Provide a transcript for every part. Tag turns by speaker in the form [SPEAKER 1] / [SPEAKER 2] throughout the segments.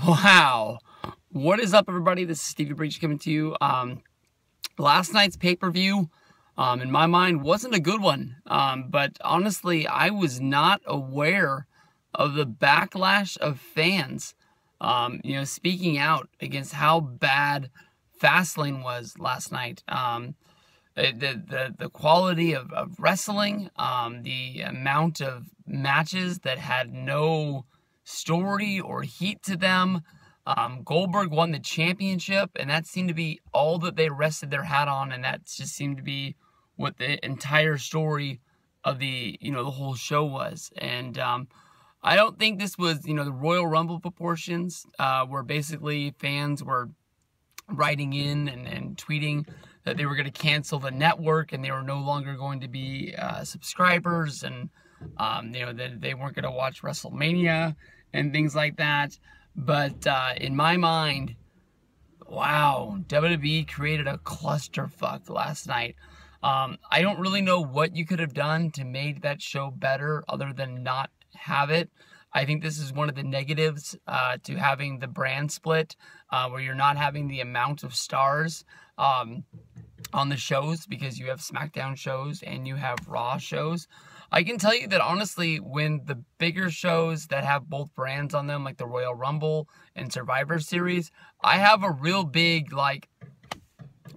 [SPEAKER 1] Wow. What is up, everybody? This is Stevie Breach coming to you. Last night's pay-per-view, in my mind, wasn't a good one. But honestly, I was not aware of the backlash of fans, speaking out against how bad Fastlane was last night. The quality of wrestling, the amount of matches that had no story or heat to them. Goldberg won the championship, and that seemed to be all that they rested their hat on, and that just seemed to be what the entire story of the whole show was. And I don't think this was the Royal Rumble proportions, where basically fans were writing in and tweeting that they were going to cancel the network and they were no longer going to be subscribers, and that they weren't going to watch WrestleMania and things like that. But in my mind, wow, WWE created a clusterfuck last night. I don't really know what you could have done to make that show better other than not have it. I think this is one of the negatives to having the brand split, where you're not having the amount of stars on the shows, because you have SmackDown shows and you have Raw shows. I can tell you that honestly, when the bigger shows that have both brands on them, like the Royal Rumble and Survivor Series, I have a real big,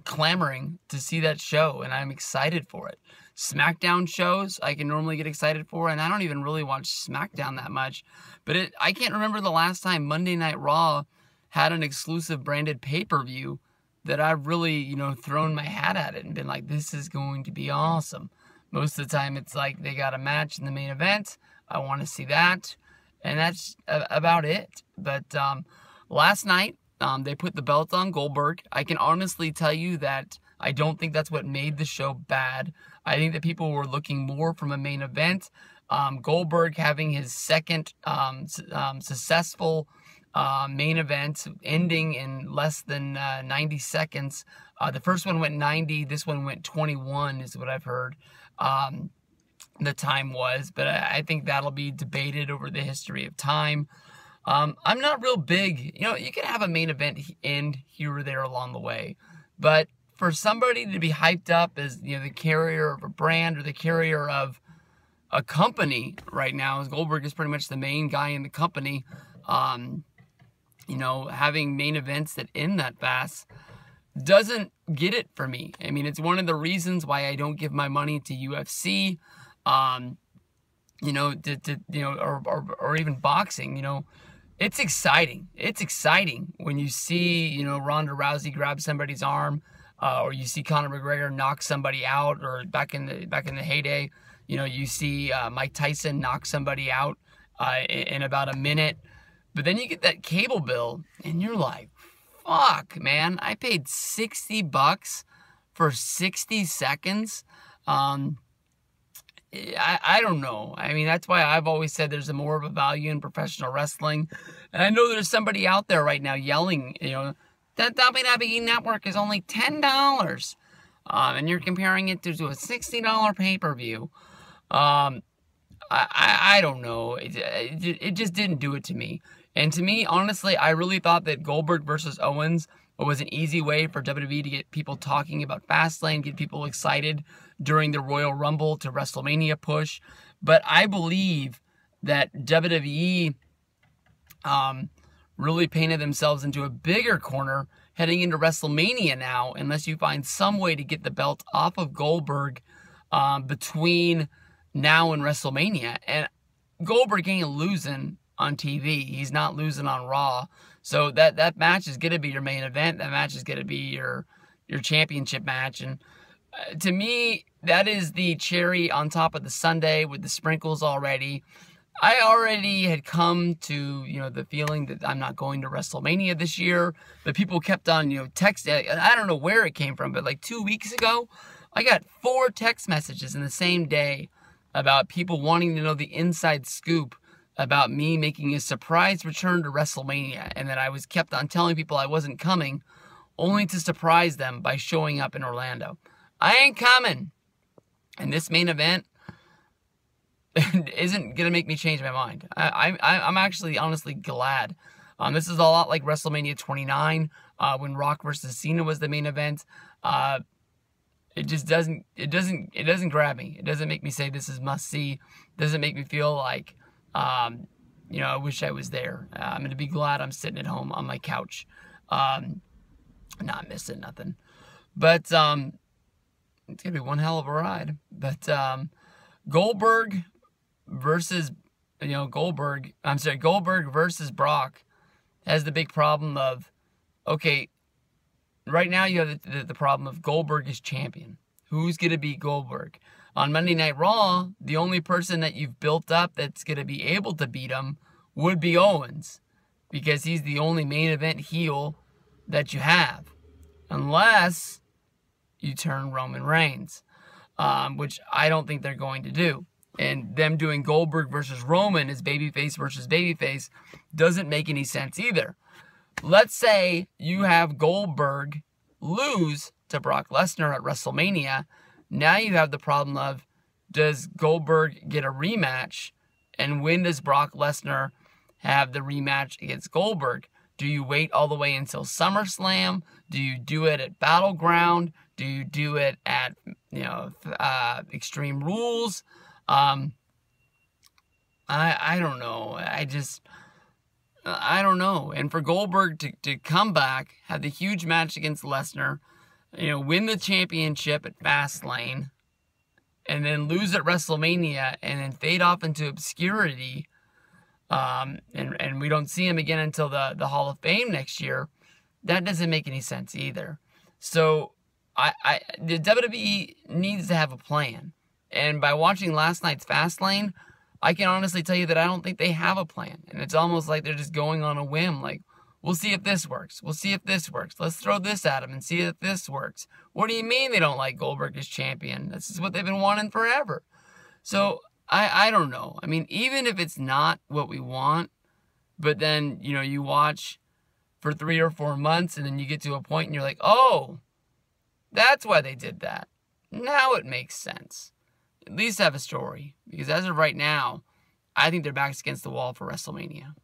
[SPEAKER 1] clamoring to see that show, and I'm excited for it. SmackDown shows I can normally get excited for, and I don't even really watch SmackDown that much, but I can't remember the last time Monday Night Raw had an exclusive branded pay-per-view that I've really, thrown my hat at it and been like, this is going to be awesome. Most of the time, it's like they got a match in the main event. I want to see that. And that's about it. But last night, they put the belt on Goldberg. I can honestly tell you that I don't think that's what made the show bad. I think that people were looking more from a main event. Goldberg having his second successful main event, ending in less than 90 seconds. The first one went 90. This one went 21 is what I've heard. The time was, but I think that'll be debated over the history of time. I'm not real big, you can have a main event end here or there along the way, but for somebody to be hyped up as, the carrier of a brand or the carrier of a company right now, as Goldberg is pretty much the main guy in the company, having main events that end that fast doesn't get it for me. I mean, it's one of the reasons why I don't give my money to UFC, or even boxing. It's exciting. It's exciting when you see, Ronda Rousey grab somebody's arm, or you see Conor McGregor knock somebody out, or back in the heyday, you see Mike Tyson knock somebody out in about a minute. But then you get that cable bill, and you're like, fuck, man, I paid $60 for 60 seconds. I don't know. I mean, that's why I've always said there's more of a value in professional wrestling. And I know there's somebody out there right now yelling, that WWE Network is only $10. And you're comparing it to a $60 pay-per-view. I don't know. It just didn't do it to me. And to me, honestly, I really thought that Goldberg versus Owens was an easy way for WWE to get people talking about Fastlane, get people excited during the Royal Rumble to WrestleMania push. But I believe that WWE really painted themselves into a bigger corner heading into WrestleMania now, unless you find some way to get the belt off of Goldberg between now and WrestleMania. And Goldberg ain't losing on TV. He's not losing on Raw. So that match is going to be your main event. That match is going to be your championship match. And to me, that is the cherry on top of the sundae with the sprinkles already. I already had come to, the feeling that I'm not going to WrestleMania this year. But people kept on, texting. I don't know where it came from, but like 2 weeks ago, I got 4 text messages in the same day about people wanting to know the inside scoop about me making a surprise return to WrestleMania, and that I was kept on telling people I wasn't coming, only to surprise them by showing up in Orlando. I ain't coming. And this main event isn't going to make me change my mind. I'm actually honestly glad This is a lot like WrestleMania 29, when Rock versus Cena was the main event. It just doesn't grab me. It doesn't make me say this is must see. It doesn't make me feel like, I wish I was there. I'm going to be glad I'm sitting at home on my couch, not missing nothing. But it's going to be one hell of a ride. But Goldberg versus Goldberg versus Brock has the big problem of, okay, right now you have the problem of Goldberg is champion. Who's going to beat Goldberg? On Monday Night Raw, the only person that you've built up that's going to be able to beat him would be Owens, because he's the only main event heel that you have. Unless you turn Roman Reigns, which I don't think they're going to do. And them doing Goldberg versus Roman as babyface versus babyface doesn't make any sense either. Let's say you have Goldberg lose to Brock Lesnar at WrestleMania. Now you have the problem of, does Goldberg get a rematch? And when does Brock Lesnar have the rematch against Goldberg? Do you wait all the way until SummerSlam? Do you do it at Battleground? Do you do it at, Extreme Rules? I don't know. I don't know. And for Goldberg to come back, have the huge match against Lesnar, win the championship at Fastlane, and then lose at WrestleMania, and then fade off into obscurity, and we don't see him again until the Hall of Fame next year, that doesn't make any sense either. So the WWE needs to have a plan. And by watching last night's Fastlane, I can honestly tell you that I don't think they have a plan. And it's almost like they're just going on a whim. Like, we'll see if this works. We'll see if this works. Let's throw this at them and see if this works. What do you mean they don't like Goldberg as champion? This is what they've been wanting forever. So, I don't know. I mean, even if it's not what we want, but then, you watch for 3 or 4 months and then you get to a point and you're like, oh, that's why they did that. Now it makes sense. At least have a story. Because as of right now, I think their back's against the wall for WrestleMania.